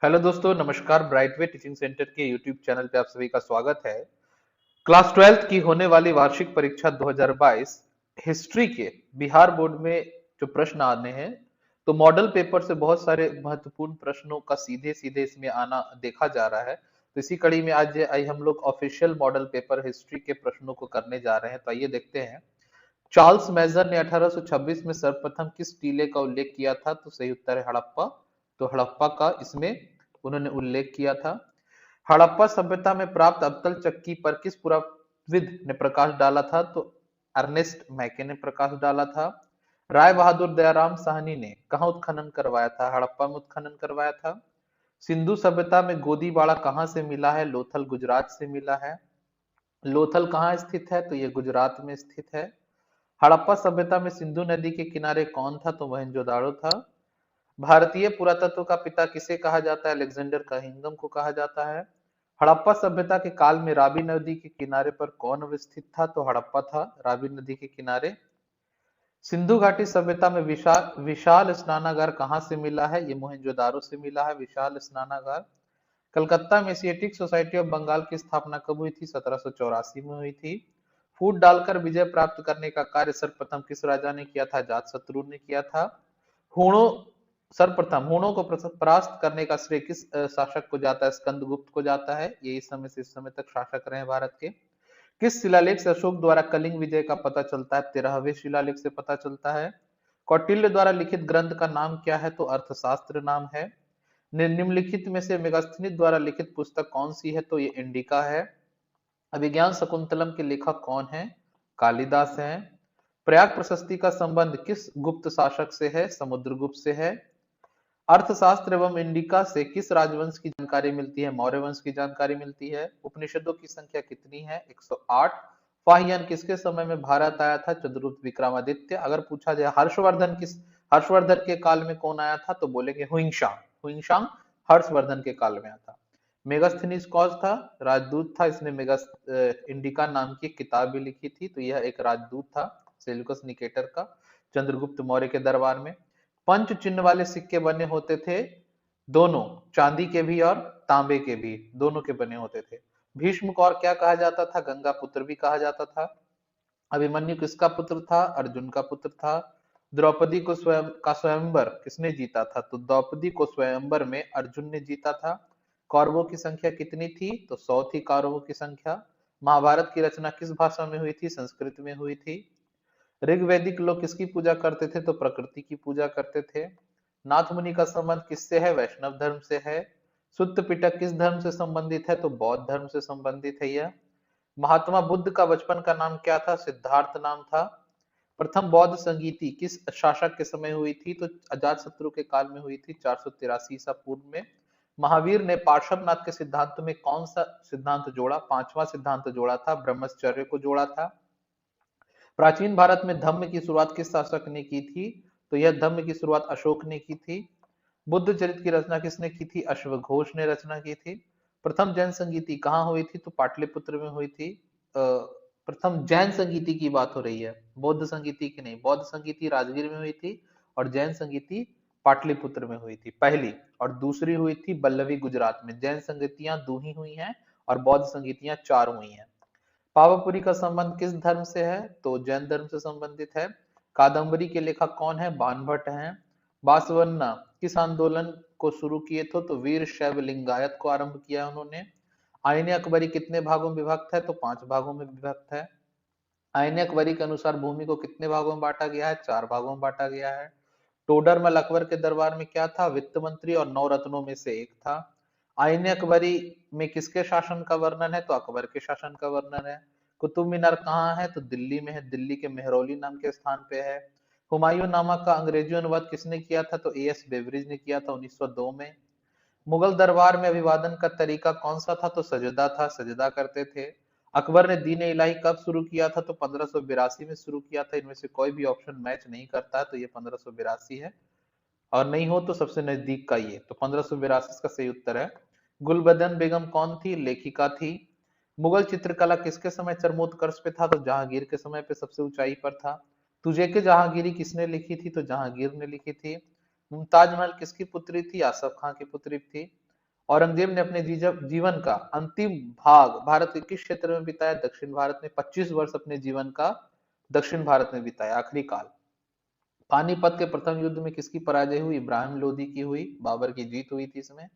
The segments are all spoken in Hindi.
हेलो दोस्तों, नमस्कार। ब्राइटवे टीचिंग सेंटर के यूट्यूब चैनल पे आप सभी का स्वागत है। क्लास 12th की होने वाली वार्षिक परीक्षा 2022 हिस्ट्री के बिहार बोर्ड में जो प्रश्न आने हैं, तो मॉडल पेपर से बहुत सारे महत्वपूर्ण प्रश्नों का सीधे सीधे इसमें आना देखा जा रहा है। तो इसी कड़ी में आज आई हम लोग ऑफिशियल मॉडल पेपर हिस्ट्री के प्रश्नों को करने जा रहे हैं। तो आइए देखते हैं। चार्ल्स मेजर ने 1826 में सर्वप्रथम किस टीले का उल्लेख किया था? तो सही उत्तर है हड़प्पा। तो हड़प्पा का इसमें उन्होंने उल्लेख किया था। हड़प्पा सभ्यता में प्राप्त अवतल चक्की पर किस पुराविद ने प्रकाश डाला था? तो अर्नेस्ट मैके ने प्रकाश डाला था। राय बहादुर दयाराम साहनी ने कहाँ उत्खनन करवाया था? हड़प्पा में उत्खनन करवाया था। सिंधु सभ्यता में गोदीबाड़ा कहाँ से मिला है? लोथल गुजरात से मिला है। लोथल कहाँ स्थित है? तो ये गुजरात में स्थित है। हड़प्पा सभ्यता में सिंधु नदी के किनारे कौन था? तो मोहनजोदाड़ो था। भारतीय पुरातत्व का पिता किसे कहा जाता है? अलेक्जेंडर कनिंघम को कहा जाता है। हड़प्पा सभ्यता के काल में रावी नदी के किनारे पर कौन अवस्थित था? तो हड़प्पा था, रावी नदी के किनारे। सिंधु घाटी सभ्यता में विशाल विशाल स्नानागार कहाँ से मिला है? ये मोहनजोदारो से मिला है विशाल स्नानागार। कलकत्ता में एशियाटिक सोसाइटी ऑफ बंगाल की स्थापना कब हुई थी? 1784 में हुई थी। फूट डालकर विजय प्राप्त करने का कार्य सर्वप्रथम किस राजा ने किया था? अजातशत्रु ने किया था। हूणों सर्वप्रथम हूणों को परास्त करने का श्रेय किस शासक को जाता है? स्कंदगुप्त को जाता है। ये इस समय से इस समय तक शासक रहे हैं भारत के। किस शिलालेख से अशोक द्वारा कलिंग विजय का पता चलता है? 13वें शिलालेख से पता चलता है। कौटिल्य द्वारा लिखित ग्रंथ का नाम क्या है? तो अर्थशास्त्र नाम है। निम्नलिखित में से मेगास्थनीज द्वारा लिखित पुस्तक कौन सी है? तो ये इंडिका है। अभिज्ञान शकुंतलम के लेखक कौन है? कालिदास हैं। प्रयाग प्रशस्ति का संबंध किस गुप्त शासक से है? समुद्रगुप्त से है। अर्थशास्त्र एवं इंडिका से किस राजवंश की जानकारी मिलती है? मौर्य वंश की जानकारी मिलती है। उपनिषदों की संख्या कितनी है? 108। फाहियान किसके समय में भारत आया था? चंद्रगुप्त विक्रमादित्य। अगर पूछा जाए हर्षवर्धन के काल में कौन आया था? तो बोलेंगे हुइंशांग। हुइंशांग हर्षवर्धन के काल में आया था। मेगास्थनीज कौन था? राजदूत था। इसने इंडिका नाम की किताब भी लिखी थी। तो यह एक राजदूत था सेल्यूकस निकेटर का, चंद्रगुप्त मौर्य के दरबार में। पंच चिन्ह वाले सिक्के बने होते थे, दोनों, चांदी के भी और तांबे के भी, दोनों के बने होते थे। भीष्म को और क्या कहा जाता था? गंगा पुत्र भी कहा जाता था। अभिमन्यु किसका पुत्र था? अर्जुन का पुत्र था। द्रौपदी को स्वयंवर किसने जीता था? तो द्रौपदी को स्वयंवर में अर्जुन ने जीता था। कौरवों की संख्या कितनी थी? तो 100 थी कौरवों की संख्या। महाभारत की रचना किस भाषा में हुई थी? संस्कृत में हुई थी। ऋग्वैदिक लोग किसकी पूजा करते थे? तो प्रकृति की पूजा करते थे। नाथ मुनि का संबंध किससे है? वैष्णव धर्म से है। सुत्त पिटक किस धर्म से संबंधित है? तो बौद्ध धर्म से संबंधित है यह। महात्मा बुद्ध का बचपन का नाम क्या था? सिद्धार्थ नाम था। प्रथम बौद्ध संगीति किस शासक के समय हुई थी? तो अजातशत्रु के काल में हुई थी, 483 ईसा पूर्व में। महावीर ने पार्श्वनाथ के सिद्धांत में कौन सा सिद्धांत जोड़ा? पांचवा सिद्धांत जोड़ा था, ब्रह्मचर्य को जोड़ा था। प्राचीन भारत में धम्म की शुरुआत किस शासक ने की थी? तो यह धम्म की शुरुआत अशोक ने की थी। बुद्ध चरित्र की रचना किसने की थी? अश्वघोष ने रचना की थी। प्रथम जैन संगीति कहाँ हुई थी? तो पाटलिपुत्र में हुई थी। प्रथम जैन संगीति की बात हो रही है, बौद्ध संगीति की नहीं। बौद्ध संगीति राजगीर में हुई थी और जैन संगीति पाटलिपुत्र में हुई थी पहली। और दूसरी हुई थी बल्लवी गुजरात में। जैन संगीतियां 2 ही हुई हैं और बौद्ध संगीतियां 4 हुई हैं। पावापुरी का संबंध किस धर्म से है? तो जैन धर्म से संबंधित है। कादम्बरी के लेखक कौन है? बाणभट्ट हैं। बासवन्ना किस आंदोलन को शुरू किए थे? तो वीर शैव लिंगायत को आरंभ किया उन्होंने। आईने अकबरी कितने भागों में विभक्त है? तो 5 भागों में विभक्त है। आईने अकबरी के अनुसार भूमि को कितने भागों में बांटा गया है? 4 भागों में बांटा गया है। टोडरमल अकबर के दरबार में क्या था? वित्त मंत्री और 9 रत्नों में से एक था। आईने अकबरी में किसके शासन का वर्णन है? तो अकबर के शासन का वर्णन है। कुतुब मीनार कहाँ है? तो दिल्ली में है, दिल्ली के मेहरौली नाम के स्थान पे है। हुमायूं नामा का अंग्रेजी अनुवाद किसने किया था? तो एएस बेवरेज ने किया था 1902 में। मुगल दरबार में अभिवादन का तरीका कौन सा था? तो सजदा था, सजदा करते थे। अकबर ने दीन इलाही कब शुरू किया था? तो 1582 में शुरू किया था। इनमें से कोई भी ऑप्शन मैच नहीं करता है, तो ये 1582 है। और नहीं हो तो सबसे नजदीक का ये, तो 1582 इसका सही उत्तर है। गुलबदन बेगम कौन थी? लेखिका थी। मुगल चित्रकला किसके समय चरमोत्कर्ष पे था? तो जहांगीर के समय पे सबसे ऊंचाई पर था। तुझे के जहांगीरी किसने लिखी थी? तो जहांगीर ने लिखी थी। मुमताज महल किसकी पुत्री थी? आसफ खां की पुत्री थी। औरंगजेब ने अपने जीवन का अंतिम भाग भारत के किस क्षेत्र में बिताया? दक्षिण भारत में। 25 वर्ष अपने जीवन का दक्षिण भारत में बिताया, आखिरी काल। पानीपत के प्रथम युद्ध में किसकी पराजय हुई? इब्राहिम लोदी की हुई, बाबर की जीत हुई थी इसमें।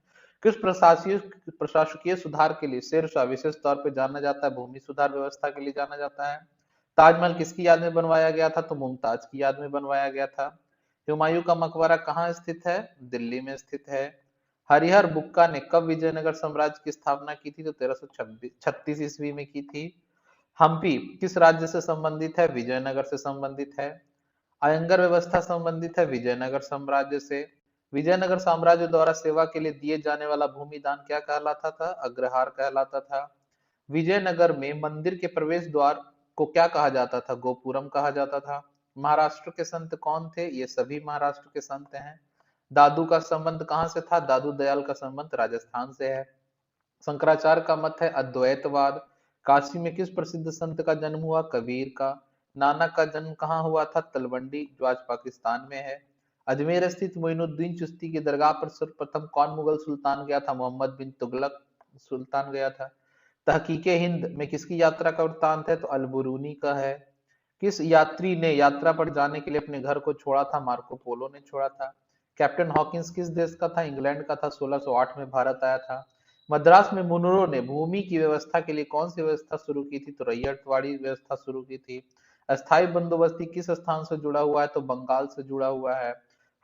किस प्रशासकीय सुधार के लिए शेर शाह विशेष तौर पर जाना जाता है? भूमि सुधार व्यवस्था के लिए जाना जाता है। ताजमहल किसकी याद में बनवाया गया था? तो मुमताज की याद में बनवाया गया था। हुमायूं का मकबरा कहाँ स्थित है? दिल्ली में स्थित है। हरिहर बुक्का ने कब विजयनगर साम्राज्य की स्थापना की थी? तो 1336 ईस्वी में की थी। हम्पी किस राज्य से संबंधित है? विजयनगर से संबंधित है। अयंगर व्यवस्था संबंधित है विजयनगर साम्राज्य से। विजयनगर साम्राज्य द्वारा सेवा के लिए दिए जाने वाला भूमि दान क्या कहलाता था? अग्रहार कहलाता था। विजयनगर में मंदिर के प्रवेश द्वार को क्या कहा जाता था? गोपुरम कहा जाता था। महाराष्ट्र के संत कौन थे? ये सभी महाराष्ट्र के संत हैं। दादू का संबंध कहाँ से था? दादू दयाल का संबंध राजस्थान से है। शंकराचार्य का मत है अद्वैतवाद। काशी में किस प्रसिद्ध संत का जन्म हुआ? कबीर का। नानक का जन्म कहाँ हुआ था? तलवंडी, जो आज पाकिस्तान में है। अजमेर स्थित मोइनुद्दीन चिश्ती की दरगाह पर सर्वप्रथम कौन मुगल सुल्तान गया था? मोहम्मद बिन तुगलक सुल्तान गया था। तहकीके हिंद में किसकी यात्रा का वृत्तांत है? तो अलबरूनी का है। किस यात्री ने यात्रा पर जाने के लिए अपने घर को छोड़ा था? मार्को पोलो ने छोड़ा था। कैप्टन हॉकिंस किस देश का था? इंग्लैंड का था। 1608 में भारत आया था। मद्रास में मुनरो ने भूमि की व्यवस्था के लिए कौन सी व्यवस्था शुरू की थी? तो रैयतवाड़ी व्यवस्था शुरू की थी। अस्थाई बंदोबस्ती किस स्थान से जुड़ा हुआ है? तो बंगाल से जुड़ा हुआ है।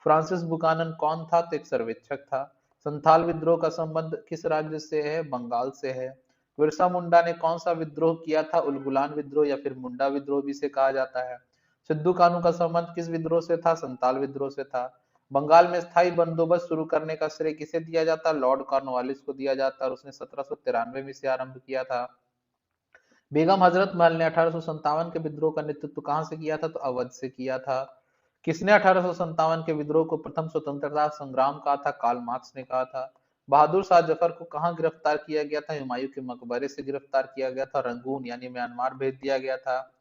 फ्रांसिस बुकानन कौन था? तो एक सर्वेक्षक था। संथाल विद्रोह का संबंध किस राज्य से है? बंगाल से है। बिरसा मुंडा ने कौन सा विद्रोह किया था? उलगुलान विद्रोह या फिर मुंडा विद्रोह भी इसे कहा जाता है। सिद्धू कानू का संबंध किस विद्रोह से था? संताल विद्रोह से था। बंगाल में स्थायी बंदोबस्त शुरू करने का श्रेय किसे दिया जाता? लॉर्ड कॉर्नवालिस को दिया जाता, और उसने 1793 में इसे आरंभ किया था। बेगम हजरत महल ने 1857 के विद्रोह का नेतृत्व कहां से किया था? तो अवध से किया था। किसने 1857 के विद्रोह को प्रथम स्वतंत्रता संग्राम कहा था? कार्ल मार्क्स ने कहा था। बहादुर शाह जफर को कहां गिरफ्तार किया गया था? हुमायूं के मकबरे से गिरफ्तार किया गया था। रंगून यानी म्यांमार भेज दिया गया था।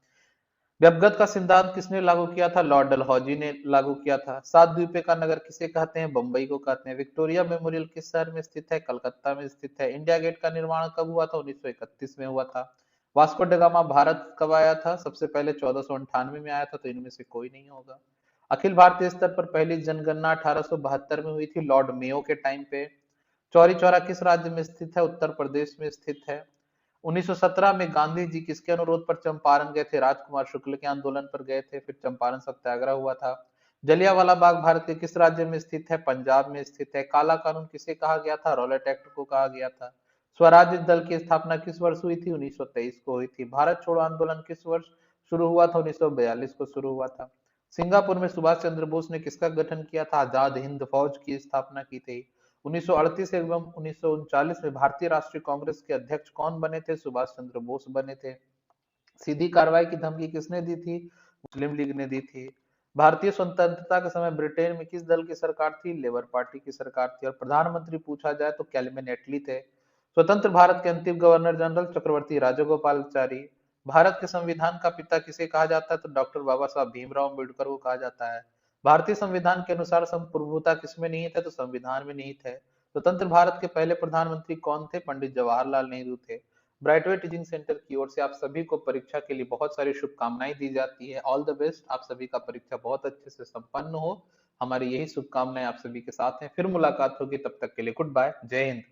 व्यवगत का सिद्धांत किसने लागू किया था? लॉर्ड डलहौजी ने लागू किया था। सात द्वीपे का नगर किसे कहते हैं? बंबई को कहते हैं। विक्टोरिया मेमोरियल किस शहर में स्थित है? कलकत्ता में स्थित है। इंडिया गेट का निर्माण कब हुआ था? 1931 में हुआ था। वास्को डगामा भारत कब आया था? सबसे पहले 1498 में आया था, तो इनमें से कोई नहीं होगा। अखिल भारतीय स्तर पर पहली जनगणना 1872 में हुई थी, लॉर्ड मेयो के टाइम पे। चौरी चौरा किस राज्य में स्थित है? उत्तर प्रदेश में स्थित है। 1917 में गांधी जी किसके अनुरोध पर चंपारण गए थे? राजकुमार शुक्ल के आंदोलन पर गए थे। फिर चंपारण सत्याग्रह हुआ था। जलियांवाला बाग भारत के किस राज्य में स्थित है? पंजाब में स्थित है। काला कानून किसे कहा गया था? रॉलेट एक्ट को कहा गया था। स्वराज दल की स्थापना किस वर्ष हुई थी? 1923 को हुई थी। भारत छोड़ो आंदोलन किस वर्ष शुरू हुआ था? 1942 को शुरू हुआ था। सिंगापुर में सुभाष चंद्र बोस ने किसका गठन किया था? आजाद हिंद फौज की स्थापना की थी। 1938 एवं 1939 में भारतीय राष्ट्रीय कांग्रेस के अध्यक्ष कौन बने थे? सुभाष चंद्र बोस बने थे। सीधी कार्रवाई की धमकी किसने दी थी? मुस्लिम लीग ने दी थी। भारतीय स्वतंत्रता के समय ब्रिटेन में किस दल की सरकार थी? लेबर पार्टी की सरकार थी। और प्रधानमंत्री पूछा जाए तो कैलविन एटली थे। स्वतंत्र भारत के अंतिम गवर्नर जनरल चक्रवर्ती राजगोपालाचारी। भारत के संविधान का पिता किसे कहा जाता है? तो डॉक्टर बाबा साहब भीमराव अम्बेडकर को कहा जाता है। भारतीय संविधान के अनुसार संप्रभुता किसमें निहित है? तो संविधान में निहित है। स्वतंत्र भारत के पहले प्रधानमंत्री कौन थे? पंडित जवाहरलाल नेहरू थे। ब्राइटवे टीचिंग सेंटर की ओर से आप सभी को परीक्षा के लिए बहुत सारी शुभकामनाएं दी जाती है। ऑल द बेस्ट, आप सभी का परीक्षा बहुत अच्छे से संपन्न हो। हमारी यही शुभकामनाएं आप सभी के साथ हैं। फिर मुलाकात होगी, तब तक के लिए गुड बाय, जय हिंद।